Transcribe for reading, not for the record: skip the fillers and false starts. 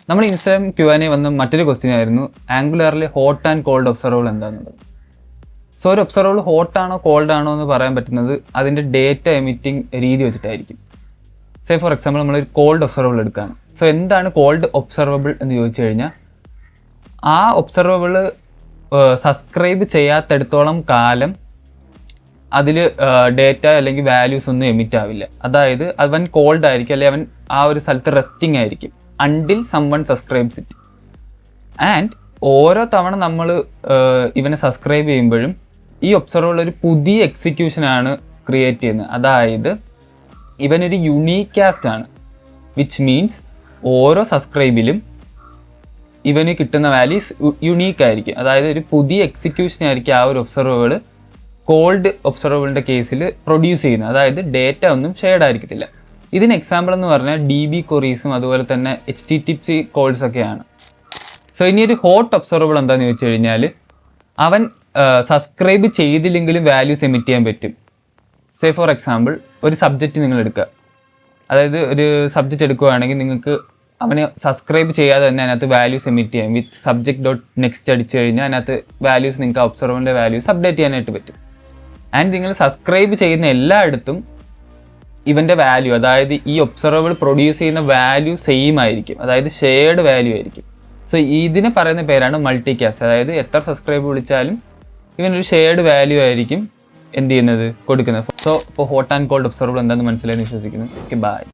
നമ്മൾ Instagram Q&A വന്ന മറ്റൊരു ക്വസ്റ്റ്യൻ ആയിരുന്നു ആംഗുലാറിലെ ഹോട്ട് ആൻഡ് കോൾഡ് ഒബ്സർവബിൾ എന്താണെന്നുള്ളത്. സോ ഒരു ഒബ്സർവബിൾ ഹോട്ട് ആണോ കോൾഡ് ആണോ എന്ന് പറയാൻ പറ്റുന്നത് അതിൻ്റെ ഡേറ്റ എമിറ്റിംഗ് രീതി വെച്ചിട്ടായിരിക്കും. സേ ഫോർ എക്സാമ്പിൾ നമ്മളൊരു കോൾഡ് ഒബ്സർവബിൾ എടുക്കുകയാണ്. സോ എന്താണ് കോൾഡ് ഒബ്സർവബിൾ എന്ന് ചോദിച്ചു കഴിഞ്ഞാൽ ആ ഒബ്സർവബിൾ സബ്സ്ക്രൈബ് ചെയ്യാത്തടത്തോളം കാലം അതിൽ ഡേറ്റ അല്ലെങ്കിൽ വാല്യൂസ് ഒന്നും എമിറ്റ് ആവില്ല. അതായത് അവൻ കോൾഡ് ആയിരിക്കും, അല്ലെങ്കിൽ അവൻ ആ ഒരു സ്ഥലത്ത് റെസ്റ്റിംഗ് ആയിരിക്കും until someone subscribes it. And ഓരോ തവണ നമ്മൾ ഇവനെ സബ്സ്ക്രൈബ് ചെയ്യുമ്പോഴും ഈ ഒബ്സർവബിൾ ഒരു പുതിയ എക്സിക്യൂഷനാണ് ക്രിയേറ്റ് ചെയ്യുന്നത്. അതായത് ഇവനൊരു യുണീക്ക് കാസ്റ്റ് ആണ്, വിച്ച് മീൻസ് ഓരോ സബ്സ്ക്രൈബിലും ഇവന് കിട്ടുന്ന വാല്യൂസ് യുണീക്ക് ആയിരിക്കും. അതായത് ഒരു പുതിയ എക്സിക്യൂഷൻ ആയിരിക്കും ആ ഒരു ഒബ്സർവബിൾ കോൾഡ് ഒബ്സർവബിളിൻ്റെ കേസിൽ പ്രൊഡ്യൂസ് ചെയ്യുന്നത്. അതായത് ഡേറ്റ ഒന്നും ഷെയർഡ് ആയിരിക്കത്തില്ല. ഇതിന് എക്സാമ്പിൾ എന്ന് പറഞ്ഞാൽ DB ക്വറീസും അതുപോലെ തന്നെ HTTP കോൾസ് ഒക്കെയാണ്. സോ ഇനി ഒരു ഹോട്ട് ഒബ്സർവബിൾ എന്താണെന്ന് ചോദിച്ചു കഴിഞ്ഞാൽ അവൻ സബ്സ്ക്രൈബ് ചെയ്തില്ലെങ്കിലും വാല്യൂസ് എമിറ്റ് ചെയ്യാൻ പറ്റും. സേ ഫോർ എക്സാമ്പിൾ ഒരു സബ്ജക്റ്റ് നിങ്ങൾ എടുക്കുക. അതായത് ഒരു സബ്ജക്റ്റ് എടുക്കുകയാണെങ്കിൽ നിങ്ങൾക്ക് അവനെ സബ്സ്ക്രൈബ് ചെയ്യാതെ തന്നെ അതിനകത്ത് വാല്യൂസ് എമിറ്റ് ചെയ്യാം. വിത്ത് സബ്ജക്റ്റ് ഡോട്ട് നെക്സ്റ്റ് അടിച്ചു കഴിഞ്ഞാൽ അതിനകത്ത് വാല്യൂസ് നിങ്ങൾക്ക് ഒബ്സർവറിൻ്റെ വാല്യൂസ് അപ്ഡേറ്റ് ചെയ്യാനായിട്ട് പറ്റും. ആൻഡ് നിങ്ങൾ സബ്സ്ക്രൈബ് ചെയ്യുന്ന എല്ലായിടത്തും ഇവൻ്റെ വാല്യൂ, അതായത് ഈ ഒബ്സർവബിൾ പ്രൊഡ്യൂസ് ചെയ്യുന്ന വാല്യൂ സെയിം ആയിരിക്കും, അതായത് ഷെയർഡ് വാല്യൂ ആയിരിക്കും. സോ ഇതിനെ പറയുന്ന പേരാണ് മൾട്ടികാസ്റ്റ്. അതായത് എത്ര സബ്സ്ക്രൈബ് വിളിച്ചാലും ഇവനൊരു ഷെയർഡ് വാല്യൂ ആയിരിക്കും എന്ത് ചെയ്യുന്നത്, കൊടുക്കുന്നത്. സോ ഇപ്പോൾ ഹോട്ട് ആൻഡ് കോൾഡ് ഒബ്സർവബിൾ എന്താണെന്ന് മനസ്സിലായെന്ന് വിശ്വസിക്കുന്നു. Okay, by.